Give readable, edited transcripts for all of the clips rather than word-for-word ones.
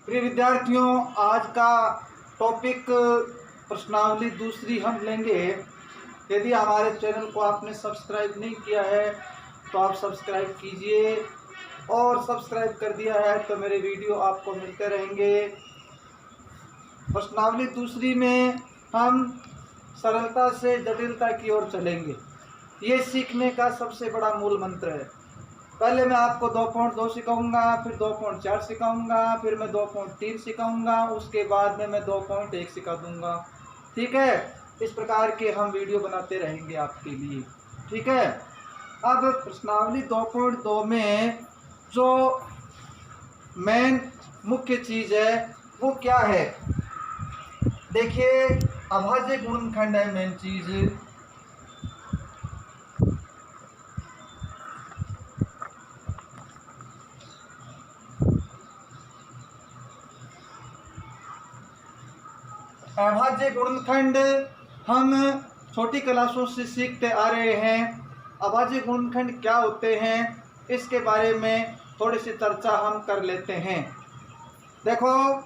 प्रिय विद्यार्थियों, आज का टॉपिक प्रश्नावली दूसरी हम लेंगे। यदि हमारे चैनल को आपने सब्सक्राइब नहीं किया है तो आप सब्सक्राइब कीजिए, और सब्सक्राइब कर दिया है तो मेरे वीडियो आपको मिलते रहेंगे। प्रश्नावली दूसरी में हम सरलता से जटिलता की ओर चलेंगे। ये सीखने का सबसे बड़ा मूल मंत्र है। पहले मैं आपको 2.2 सिखाऊंगा, फिर 2.4 सिखाऊंगा, फिर मैं 2.3 सिखाऊंगा, उसके बाद में मैं 2.1 सिखा दूंगा। ठीक है, इस प्रकार के हम वीडियो बनाते रहेंगे आपके लिए। ठीक है, अब प्रश्नावली 2.2 में जो मेन मुख्य चीज़ है वो क्या है? देखिए, अभाज्य गुणनखंड है मेन चीज़। अभाज्य गुणनखंड हम छोटी क्लासों से सीखते आ रहे हैं। अभाज्य गुणनखंड क्या होते हैं इसके बारे में थोड़ी सी चर्चा हम कर लेते हैं। देखो,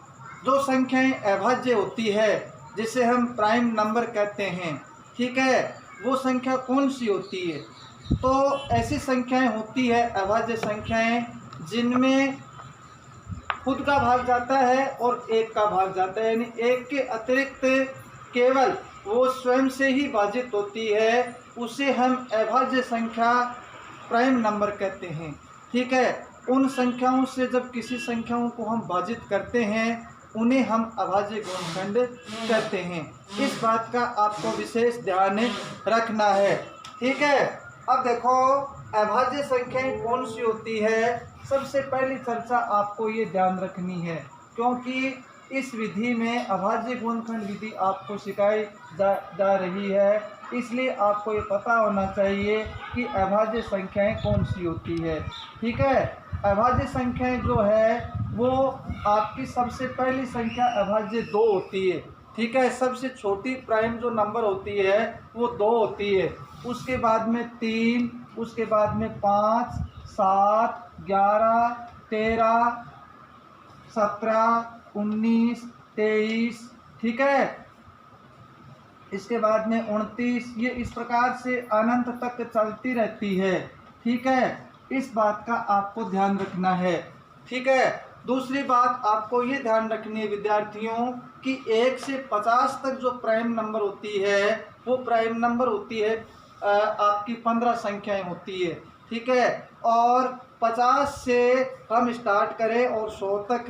जो संख्याएं अभाज्य होती है जिसे हम प्राइम नंबर कहते हैं, ठीक है, वो संख्या कौन सी होती है? तो ऐसी संख्याएं होती है अभाज्य संख्याएं जिनमें खुद का भाग जाता है और एक का भाग जाता है, यानी एक के अतिरिक्त केवल वो स्वयं से ही भाजित होती है, उसे हम अभाज्य संख्या प्राइम नंबर कहते हैं। ठीक है, उन संख्याओं से जब किसी संख्याओं को हम भाजित करते हैं उन्हें हम अभाज्य गुणनखंड कहते हैं। इस बात का आपको विशेष ध्यान रखना है। ठीक है, अब देखो अभाज्य संख्याएं कौन सी होती है। सबसे पहली चर्चा आपको ये ध्यान रखनी है, क्योंकि इस विधि में अभाज्य गुणनखंड विधि आपको सिखाई जा रही है, इसलिए आपको ये पता होना चाहिए कि अभाज्य संख्याएं कौन सी होती है। ठीक है, अभाज्य संख्याएं जो है वो आपकी सबसे पहली संख्या अभाज्य 2 होती है। ठीक है, सबसे छोटी प्राइम जो नंबर होती है वो 2 होती है। उसके बाद में 3, उसके बाद में 5, 7, 11, 13, 17, 19, 23। ठीक है, इसके बाद में 29। ये इस प्रकार से अनंत तक चलती रहती है। ठीक है, इस बात का आपको ध्यान रखना है। ठीक है, दूसरी बात आपको ये ध्यान रखनी है विद्यार्थियों कि 1 से 50 तक जो प्राइम नंबर होती है वो प्राइम नंबर होती है आपकी 15 संख्याएं होती है। ठीक है, और 50 से हम स्टार्ट करें और 100 तक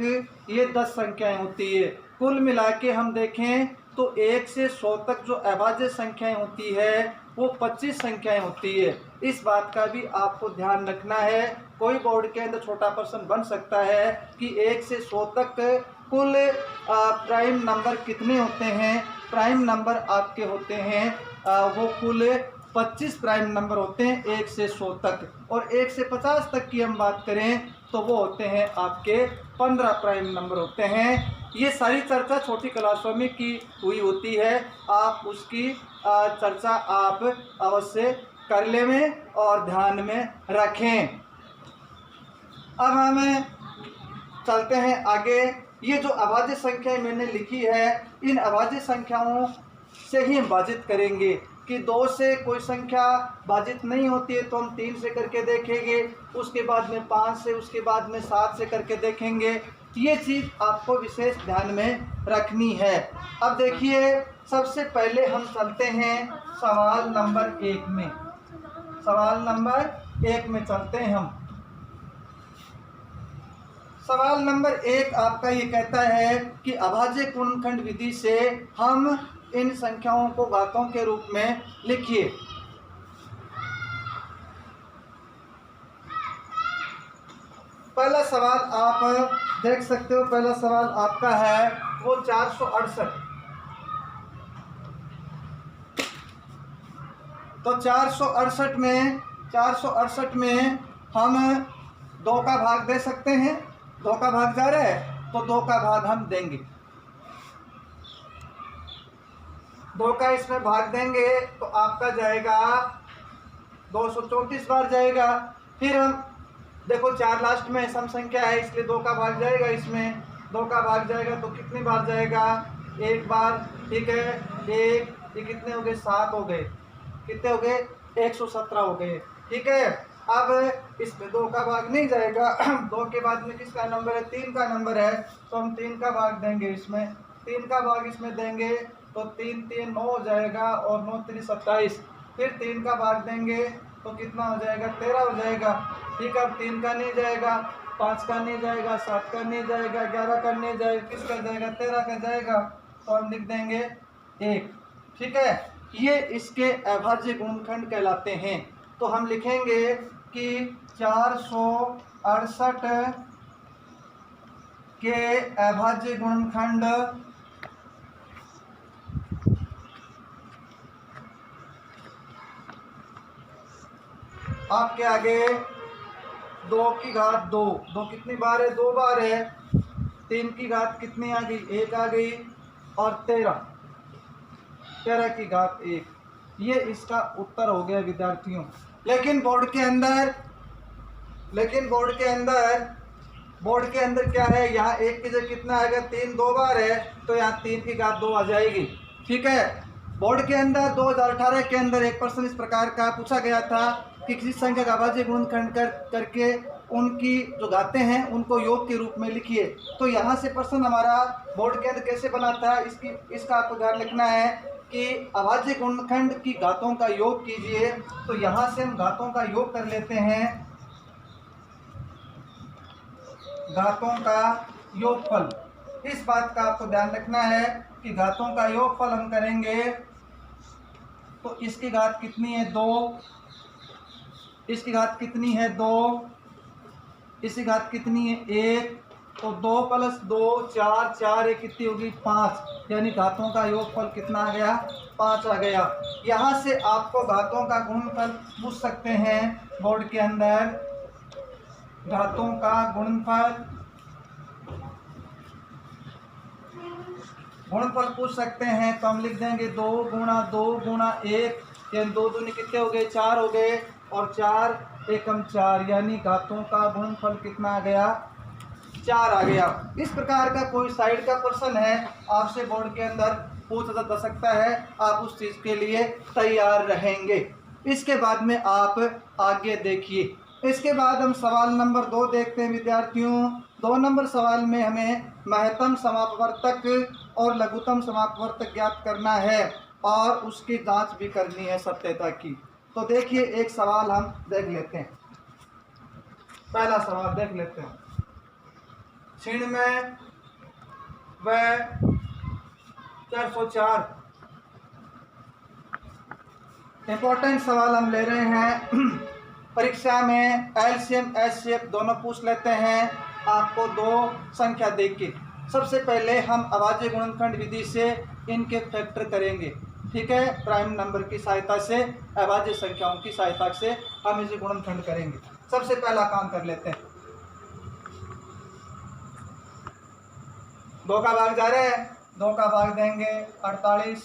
ये 10 संख्याएं होती है। कुल मिला के हम देखें तो 1 से 100 तक जो अभाज्य संख्याएं होती है वो 25 संख्याएं होती है। इस बात का भी आपको ध्यान रखना है। कोई बोर्ड के अंदर छोटा प्रश्न बन सकता है कि 1 से 100 तक कुल प्राइम नंबर कितने होते हैं। प्राइम नंबर आपके होते हैं वो कुल 25 प्राइम नंबर होते हैं 1 से 100 तक, और 1 से 50 तक की हम बात करें तो वो होते हैं आपके 15 प्राइम नंबर होते हैं। ये सारी चर्चा छोटी क्लासों में की हुई होती है, आप उसकी चर्चा आप अवश्य कर लें और ध्यान में रखें। अब हम चलते हैं आगे। ये जो अभाज्य संख्याएं मैंने लिखी है, इन अभाज्य संख्याओं से ही हम भाजित करेंगे कि 2 से कोई संख्या भाजित नहीं होती है तो हम 3 से करके देखेंगे, उसके बाद में 5 से, उसके बाद में 7 से करके देखेंगे। ये चीज़ आपको विशेष ध्यान में रखनी है। अब देखिए, सबसे पहले हम चलते हैं सवाल नंबर 1 में। सवाल नंबर 1 में चलते हैं हम। सवाल नंबर 1 आपका ये कहता है कि अभाज्य गुणनखंड विधि से हम इन संख्याओं को घातों के रूप में लिखिए। पहला सवाल आप देख सकते हो, पहला सवाल आपका है वो 468। तो 468 में हम 2 का भाग दे सकते हैं। 2 का भाग जा रहा है तो 2 का भाग हम देंगे। 2 का इसमें भाग देंगे तो आपका जाएगा 234 बार जाएगा। फिर हम देखो 4 लास्ट में सम संख्या है इसलिए 2 का भाग जाएगा इसमें, 2 का भाग जाएगा तो कितनी बार जाएगा? 1 बार। ठीक है, 1, ये कितने हो गए? 7 हो गए। कितने हो गए? 117 हो गए। ठीक है, अब इसमें 2 का भाग नहीं जाएगा। 2 के बाद में किसका नंबर है? 3 का नंबर है, तो हम 3 का भाग देंगे इसमें। 3 का भाग इसमें देंगे तो 3 3 9 हो जाएगा और 9 3 27। फिर 3 का भाग देंगे तो कितना हो जाएगा? 13 हो जाएगा। ठीक है, अब 3 का नहीं जाएगा, 5 का नहीं जाएगा, 7 का नहीं जाएगा, 11 का नहीं जाएगा, किसका जाएगा? 13 का जाएगा। तो हम लिख देंगे 1। ठीक है, ये इसके अभाज्य गुणनखंड कहलाते हैं। तो हम लिखेंगे कि 468 के अभाज्य गुणनखंड आपके आगे 2 की घात 2, 2 कितनी बार है? 2 बार है। 3 की घात कितनी आ गई? 1 आ गई। और 13 की घात 1। ये इसका उत्तर हो गया विद्यार्थियों। लेकिन बोर्ड के अंदर क्या है? यहाँ 1 की जगह कितना आएगा? 3 2 बार है, तो यहाँ 3 की घात 2 आ जाएगी। ठीक है, बोर्ड के अंदर 2018 के अंदर एक प्रश्न इस प्रकार का पूछा गया था कि किसी संख्या का अभाज्य गुणनखंड करके उनकी जो घातें हैं उनको योग के रूप में लिखिए। तो यहाँ से प्रश्न हमारा बोर्ड के अंदर कैसे बना था, इसका आपको ध्यान रखना है कि अभाज्य गुणनखंड की घातों का योग कीजिए। तो यहाँ से हम घातों का योग कर लेते हैं, घातों का योगफल। इस बात का आपको ध्यान रखना है कि घातों का योगफल हम करेंगे तो इसकी घात कितनी है? 2। इसकी घात कितनी है? 2। इसकी घात कितनी है? 1। तो 2 + 2 4, 4 एक कितनी होगी? 5। यानी घातों का योगफल कितना आ गया? 5 आ गया। यहाँ से आपको घातों का गुणनफल पूछ सकते हैं बोर्ड के अंदर। घातों का गुणनफल पूछ सकते हैं, तो हम लिख देंगे 2 × 2 × 1, यानी 2 दूनी कितने हो गए? 4 हो गए। और 4 एकम 4, यानी घातों का गुणनफल कितना आ गया? 4 आ गया। इस प्रकार का कोई साइड का प्रश्न है आपसे बोर्ड के अंदर पूछा जा सकता है, आप उस चीज़ के लिए तैयार रहेंगे। इसके बाद में आप आगे देखिए। इसके बाद हम सवाल नंबर 2 देखते हैं विद्यार्थियों। 2 नंबर सवाल में हमें महत्तम समापवर्तक और लघुत्तम समापवर्तक ज्ञात करना है और उसकी जांच भी करनी है सत्यता की। तो देखिए, एक सवाल हम देख लेते हैं। पहला सवाल देख लेते हैं। छिन्नमय व 404 इंपॉर्टेंट सवाल हम ले रहे हैं। परीक्षा में एलसीएम एचसीएफ दोनों पूछ लेते हैं आपको 2 संख्या देख के। सबसे पहले हम अभाज्य गुणनखंड विधि से इनके फैक्टर करेंगे। ठीक है, प्राइम नंबर की सहायता से, अभाज्य संख्याओं की सहायता से हम इसे गुणनखंड करेंगे। सबसे पहला काम कर लेते हैं। 2 का भाग जा रहे हैं, 2 का भाग देंगे 48,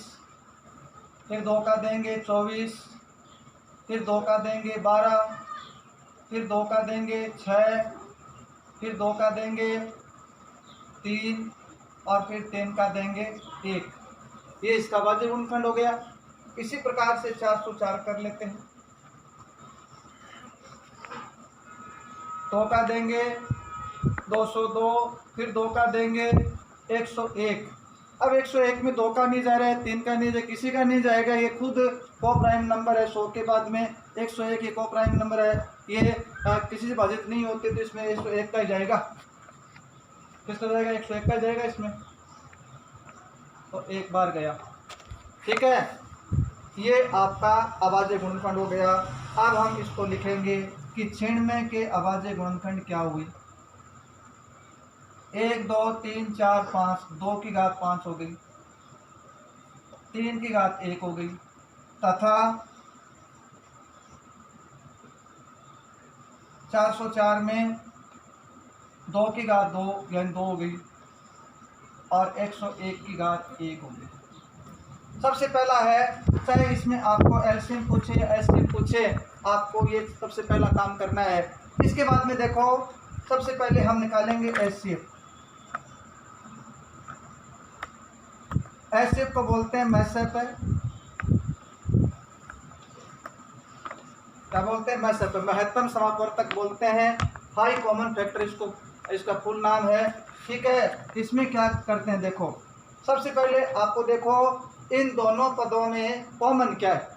फिर 2 का देंगे 24, फिर 2 का देंगे 12, फिर 2 का देंगे 6, फिर 2 का देंगे 3 और फिर 3 का देंगे 1। ये इसका अभाज्य गुणनखंड हो गया। इसी प्रकार से 404 कर लेते हैं। 2 का देंगे 202, फिर 2 का देंगे 101। अब 101 में 2 का नहीं जा रहा है, 3 का नहीं जाएगा, किसी का नहीं जाएगा। ये खुद को प्राइम नंबर है। 100 के बाद में 101 ये को प्राइम नंबर है। ये किसी से भाजित नहीं होते, तो इसमें 101 का ही जाएगा। किसका जाएगा? 101 का जाएगा इसमें। तो 1 बार गया। ठीक है, ये आपका अभाज्य गुणनखंड हो गया। अब हम इसको लिखेंगे कि छिन्नमय के अभाज्य गुणनखंड क्या हुई? 1 2 3 4 5, 2 की घात 5 हो गई, 3 की घात 1 हो गई, तथा 404 में 2 की घात 2 यानी 2 हो गई और 101 की घात 1 हो गई। सबसे पहला है, चाहे इसमें आपको एलसीएम पूछे या एचसीएफ पूछे, आपको ये सबसे पहला काम करना है। इसके बाद में देखो, सबसे पहले हम निकालेंगे एचसीएफ। एसिड को बोलते हैं मैसेप है, क्या बोलते हैं? मैसेप, महत्तम समापवर्तक बोलते हैं, हाई कॉमन फैक्टर इसको, इसका फुल नाम है। ठीक है, इसमें क्या करते हैं देखो, सबसे पहले आपको देखो इन दोनों पदों में कॉमन क्या है।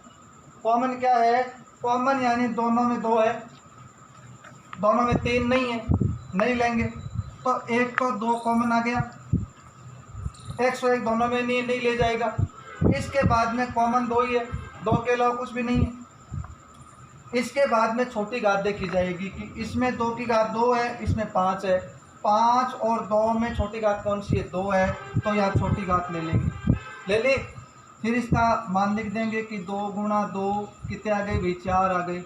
कॉमन क्या है? कॉमन यानी दोनों में 2 है, दोनों में 3 नहीं है, नहीं लेंगे तो 1 तो 2 कॉमन आ गया, 101 दोनों में नहीं ले जाएगा। इसके बाद में कॉमन 2 ही है, 2 के अलावा कुछ भी नहीं है। इसके बाद में छोटी घात देखी जाएगी कि इसमें 2 की घात 2 है, इसमें 5 है, 5 और 2 में छोटी घात कौन सी है? 2 है, तो यहाँ छोटी घात ले लेंगे, ले ली। फिर इसका मान लिख देंगे कि 2 गुणा 2 कितने आ गए भाई? 4 आ गए।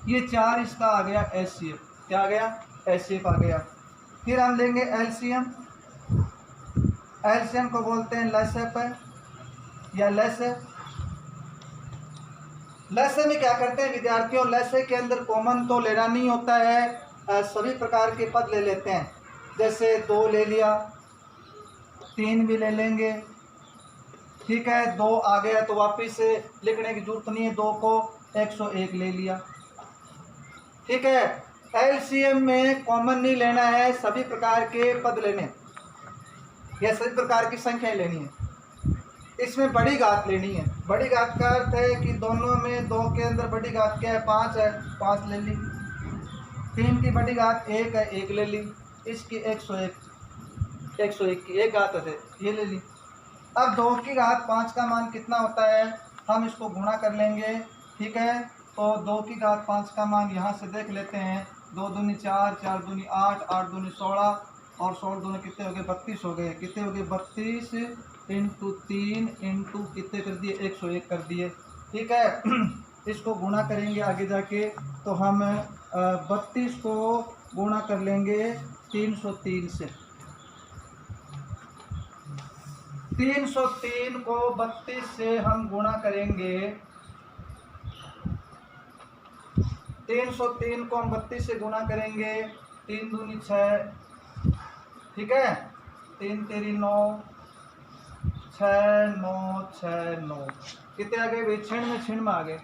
ये 4 इसका आ गया एचसीएफ, क्या आ गया? एचसीएफ आ गया। फिर हम लेंगे एलसीएम, एलसीएम को बोलते हैं लेसेप है या लेसेप। लेसे में क्या करते हैं विद्यार्थियों? लेसे के अंदर कॉमन तो लेना नहीं होता है, सभी प्रकार के पद ले लेते हैं। जैसे 2 ले लिया, 3 भी ले लेंगे, ठीक है। 2 आ गया तो वापिस लिखने की जरूरत नहीं है, 2 को 101 ले लिया, ठीक है। एलसीएम में कॉमन नहीं लेना है, सभी प्रकार के पद लेने या सभी प्रकार की संख्याएं लेनी है। इसमें बड़ी घात लेनी है। बड़ी घात का अर्थ है कि दोनों में 2 के अंदर बड़ी घात क्या है? 5 है, 5 ले ली। 3 की बड़ी घात 1 है, 1 ले ली। इसकी 101 की 1 घात है, ये ले ली। अब 2 की घात 5 का मान कितना होता है? हम इसको गुणा कर लेंगे, ठीक है। तो 2 की घात 5 का मान यहाँ से देख लेते हैं। 2 दूनी 4, 4 दूनी 8, 8 दूनी 16 और 16 दूनी कितने हो गए? 32 हो गए। कितने हो गए? 32 इंटू 3 इंटू कितने कर दिए? 101 कर दिए, ठीक है। इसको गुणा करेंगे आगे जाके, तो हम 32 को गुणा कर लेंगे 303 से। 303 को 32 से हम गुणा करेंगे, 303 को हम 32 से गुणा करेंगे, 3 दूनी 6, ठीक है। 3 तेरी 9, 6 9 6 9 कितने आ गए भाई? 96 में आ गए।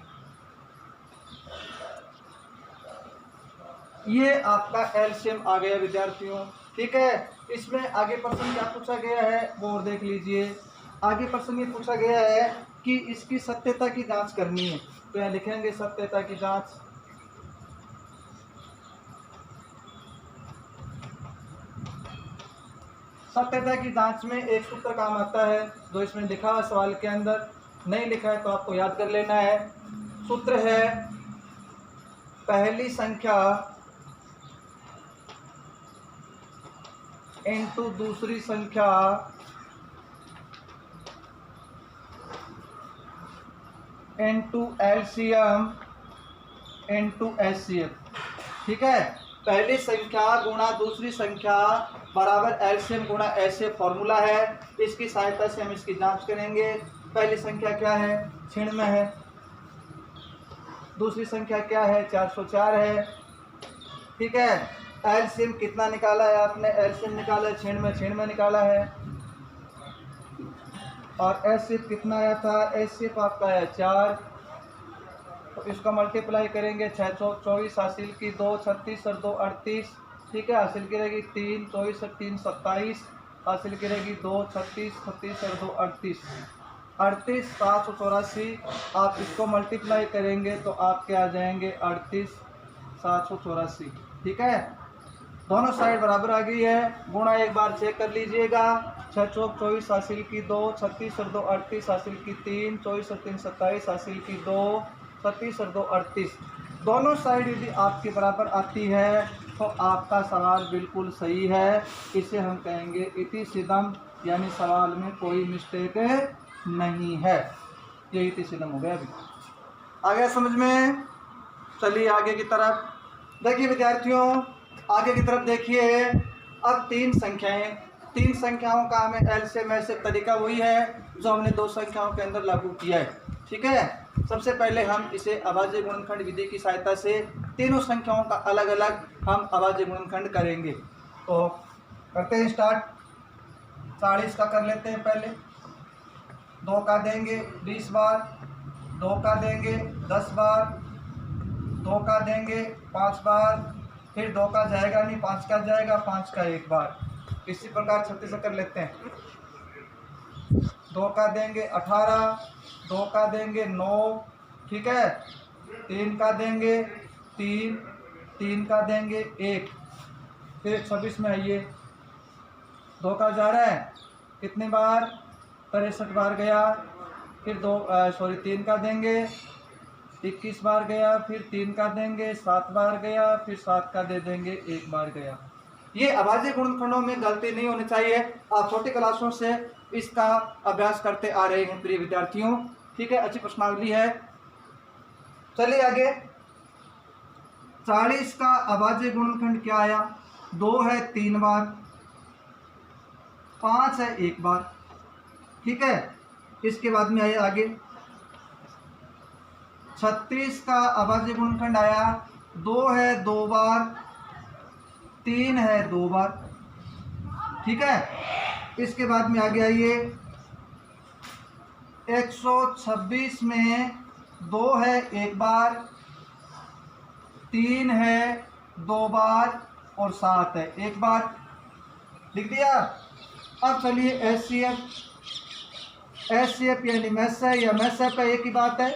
ये आपका एलसीएम आ गया विद्यार्थियों, ठीक है। इसमें आगे प्रश्न क्या पूछा गया है वो और देख लीजिए। आगे प्रश्न ये पूछा गया है कि इसकी सत्यता की जांच करनी है, तो यहाँ लिखेंगे सत्यता की जांच। सत्यता की जांच में एक सूत्र काम आता है, जो इसमें लिखा है सवाल के अंदर, नहीं लिखा है तो आपको याद कर लेना है। सूत्र है पहली संख्या इनटू दूसरी संख्या इनटू एलसीएम इनटू एचसीएफ, ठीक है। पहली संख्या गुणा दूसरी संख्या बराबर एलसीएम गुणा एचसीएफ फॉर्मूला है। इसकी सहायता से हम इसकी जांच करेंगे। पहली संख्या क्या है? 96 है। दूसरी संख्या क्या है? 404 है, ठीक है। एलसीएम कितना निकाला है आपने? एलसीएम निकाला है 96 निकाला है। और एचसीएफ कितना आया था? एचसीएफ आपका है 4, तो इसका मल्टीप्लाई करेंगे 6 चौक 24 हासिल की 2 36 और 2 38, ठीक है। हासिल की रहेगी 3 24 और 3 27, हासिल की रहेगी 2 36 36 और 2 38, 38 784। आप इसको मल्टीप्लाई करेंगे तो आपके आ जाएंगे 38 784, ठीक है। दोनों साइड बराबर आ गई है। गुणा एक बार चेक कर लीजिएगा। 6 चौक 24 हासिल की 2 36 और 2 38, हासिल की 3 24 और 3 27, हासिल की 2 36 और 2 38। दोनों साइड यदि आपके बराबर आती है तो आपका सवाल बिल्कुल सही है। इसे हम कहेंगे इति सिद्धम, यानी सवाल में कोई मिस्टेक नहीं है। ये इति सिद्धम हो गया। अभी आ गया समझ में? चलिए आगे की तरफ देखिए विद्यार्थियों, आगे की तरफ देखिए। अब 3 संख्याएं, 3 संख्याओं का हमें एलसीएम एचसीएफ तरीका वही है जो हमने 2 संख्याओं के अंदर लागू किया है, ठीक है। सबसे पहले हम इसे अभाज्य गुणनखंड विधि की सहायता से तीनों संख्याओं का अलग अलग हम अभाज्य गुणनखंड करेंगे। तो करते हैं स्टार्ट। 40 का कर लेते हैं पहले। 2 का देंगे 20 बार, 2 का देंगे 10 बार, 2 का देंगे 5 बार, फिर 2 का जाएगा नहीं, 5 का जाएगा, 5 का 1 बार। इसी प्रकार 36 कर लेते हैं। 2 का देंगे 18, 2 का देंगे 9, ठीक है, 3 का देंगे 3, 3 का देंगे 1, फिर 26 में आइए 2 का जा रहा है कितने बार, 63 बार गया, फिर 3 का देंगे 21 बार गया, फिर 3 का देंगे 7 बार गया, फिर 7 का दे देंगे 1 बार गया। ये अभाज्य गुणनखंडों में गलती नहीं होनी चाहिए। आप छोटी क्लासों से इसका अभ्यास करते आ रहे हैं प्रिय विद्यार्थियों, ठीक है, अच्छी प्रश्नावली है। चलिए आगे। 40 का अभाज्य गुणनखंड क्या आया, 2 है 3 बार, 5 है 1 बार, ठीक है। इसके बाद में आए आगे। 36 का अभाज्य गुणनखंड आया, 2 है 2 बार, 3 है 2 बार, ठीक है। इसके बाद में आगे आइए। 126 में 2 है 1 बार, 3 है 2 बार और 7 है 1 बार, लिख दिया। अब चलिए एचसीएफ यानी मैसेप या मैसेप है, एक ही बात है।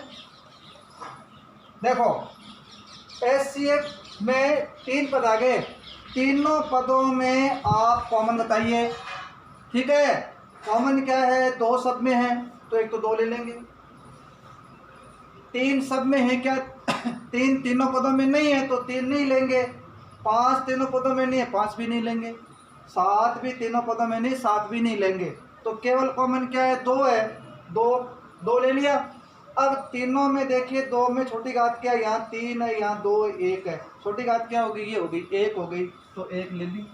देखो एचसीएफ में 3 पद आ गए, तीनों पदों में आप कॉमन बताइए, ठीक है। कॉमन क्या है, 2 सब में है तो एक तो 2 ले लेंगे, 3 सब में है क्या, 3 तीनों पदों में नहीं है तो 3 नहीं लेंगे, 5 तीनों पदों में नहीं है 5 भी नहीं लेंगे, 7 भी तीनों पदों में नहीं 7 भी नहीं लेंगे। तो केवल कॉमन क्या है, 2 है, 2 ले लिया। अब तीनों में देखिए 2 में छोटी घात क्या है, यहाँ 3 है, यहाँ 2 1 है, छोटी घात क्या होगी, ये होगी 1 हो गई, तो 1 ले ली।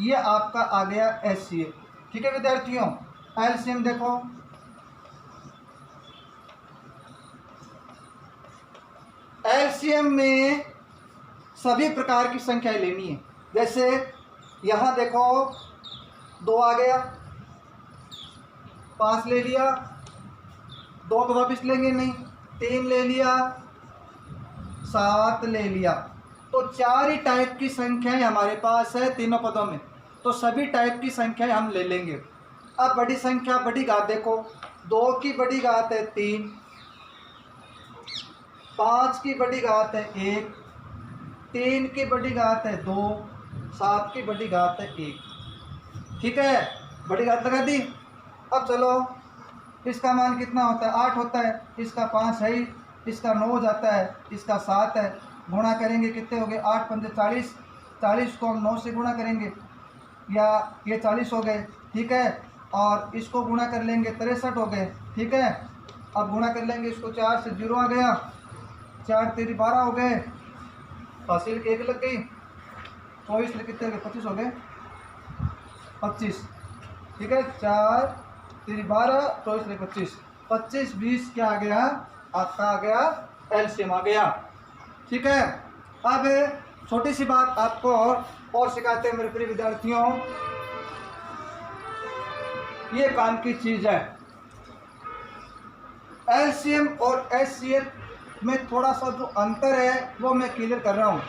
ये आपका आ गया एचसीएफ, ठीक है विद्यार्थियों। एलसीएम देखो, एलसीएम में सभी प्रकार की संख्याएं लेनी है। जैसे यहाँ देखो 2 आ गया, 5 ले लिया, 2 तो वापस लेंगे नहीं, 3 ले लिया, 7 ले लिया, तो 4 ही टाइप की संख्याएं हमारे पास है तीनों पदों में, तो सभी टाइप की संख्याएं हम ले लेंगे। अब बड़ी संख्या बड़ी घात देखो, 2 की बड़ी घात है 3, 5 की बड़ी घात है 1, 3 की बड़ी घात है 2, 7 की बड़ी घात है 1, ठीक है, बड़ी घात लगा दी। अब चलो इसका मान कितना होता है, 8 होता है, इसका 5 है ही, इसका 9 हो जाता है, इसका 7 है, गुणा करेंगे कितने हो गए, 8 पंजे 40, 40 को हम 9 से गुणा करेंगे, या ये 40 हो गए, ठीक है, और इसको गुणा कर लेंगे 63 हो गए, ठीक है। अब गुणा कर लेंगे इसको 4 से, 0 आ गया, 4 तेरी 12 हो गए, हासिल की 1 लग गई, 24 कितने हो गए, 25 हो गए, 25, ठीक है, 4 तेरी 12, 24 25, 25 20 क्या आ गया, आपका आ गया एलसीएम आ गया, ठीक है। अब छोटी सी बात आपको और सिखाते हैं मेरे प्रिय विद्यार्थियों, ये काम की चीज है। एलसीएम और एचसीएफ में थोड़ा सा जो अंतर है वो मैं क्लियर कर रहा हूं।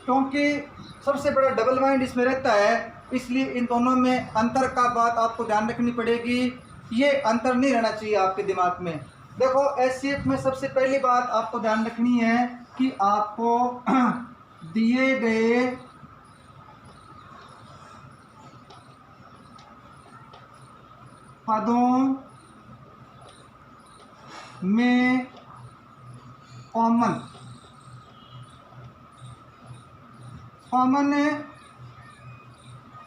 क्योंकि सबसे बड़ा डबल माइंड इसमें रहता है, इसलिए इन दोनों में अंतर का बात आपको ध्यान रखनी पड़ेगी। ये अंतर नहीं रहना चाहिए आपके दिमाग में। देखो एचसीएफ में सबसे पहली बात आपको ध्यान रखनी है कि आपको दिए गए पदों में कॉमन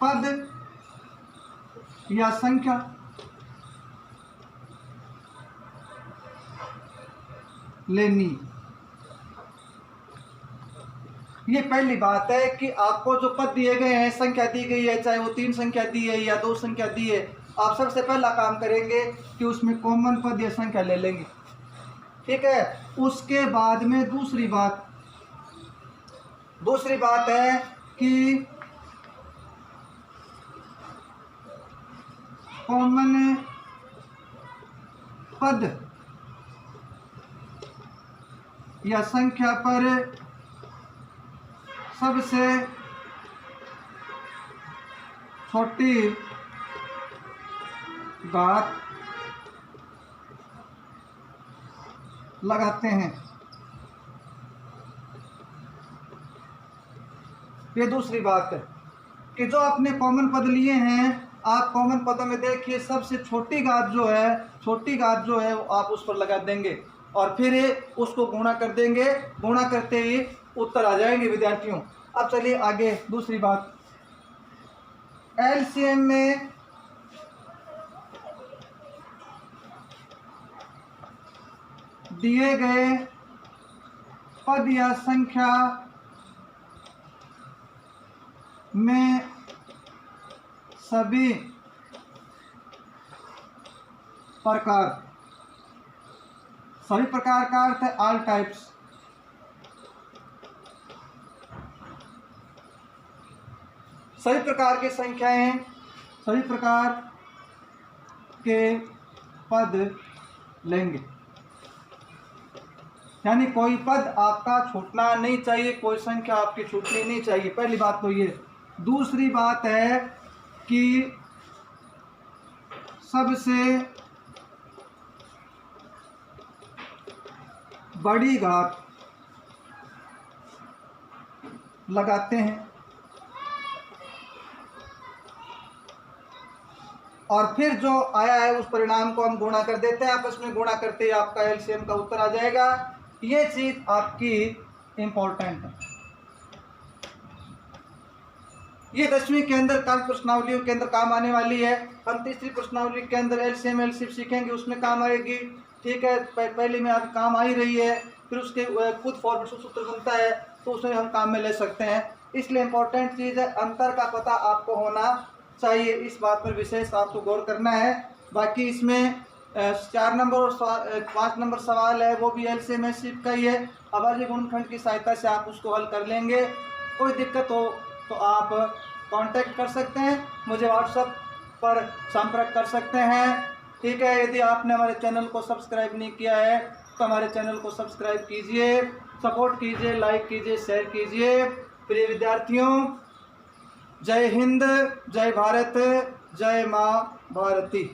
पद या संख्या लेनी, ये पहली बात है कि आपको जो पद दिए गए हैं, संख्या दी गई है, चाहे वो 3 संख्या दी है या 2 संख्या दी है, आप सबसे पहला काम करेंगे कि उसमें कॉमन पद या संख्या ले लेंगे, ठीक है। उसके बाद में दूसरी बात है कि कॉमन पद या संख्या पर सबसे छोटी घात लगाते हैं। ये दूसरी बात है कि जो आपने कॉमन पद लिए हैं, आप कॉमन पदों में देखिए सबसे छोटी घात जो है वो आप उस पर लगा देंगे और फिर उसको गुणा कर देंगे। गुणा करते ही उत्तर आ जाएंगे विद्यार्थियों। अब चलिए आगे दूसरी बात, एलसीएम में दिए गए पद या संख्या में सभी प्रकार का अर्थ है ऑल टाइप्स, सभी प्रकार की संख्याएं, सभी प्रकार के पद लेंगे, यानी कोई पद आपका छूटना नहीं चाहिए, कोई संख्या आपकी छूटनी नहीं चाहिए। पहली बात तो ये। दूसरी बात है कि सबसे बड़ी घात लगाते हैं और फिर जो आया है उस परिणाम को हम गुणा कर देते हैं, आपस में गुणा करते ही आपका एलसीएम का उत्तर आ जाएगा। ये चीज आपकी इंपॉर्टेंट है। ये 10वीं के अंदर कार्य प्रश्नावलियों के अंदर काम आने वाली है। हम तीसरी प्रश्नावली के अंदर एलसीएम एलसीएफ सीखेंगे, उसमें काम आएगी, ठीक है। पहले में आप काम आ ही रही है, फिर उसके खुद फॉर्मूला सूत्र बनता है तो उसमें हम काम में ले सकते हैं। इसलिए इम्पोर्टेंट चीज़ है, अंतर का पता आपको होना चाहिए, इस बात पर विशेष आपको गौर करना है। बाकी इसमें 4 नंबर और 5 नंबर सवाल है, वो भी एलसीएम एलसीएफ का ही है। अभाज्य गुणनखंड की सहायता से आप उसको हल कर लेंगे। कोई दिक्कत हो तो आप कांटेक्ट कर सकते हैं, मुझे व्हाट्सएप पर संपर्क कर सकते हैं, ठीक है। यदि आपने हमारे चैनल को सब्सक्राइब नहीं किया है तो हमारे चैनल को सब्सक्राइब कीजिए, सपोर्ट कीजिए, लाइक कीजिए, शेयर कीजिए। प्रिय विद्यार्थियों, जय हिंद, जय भारत, जय माँ भारती।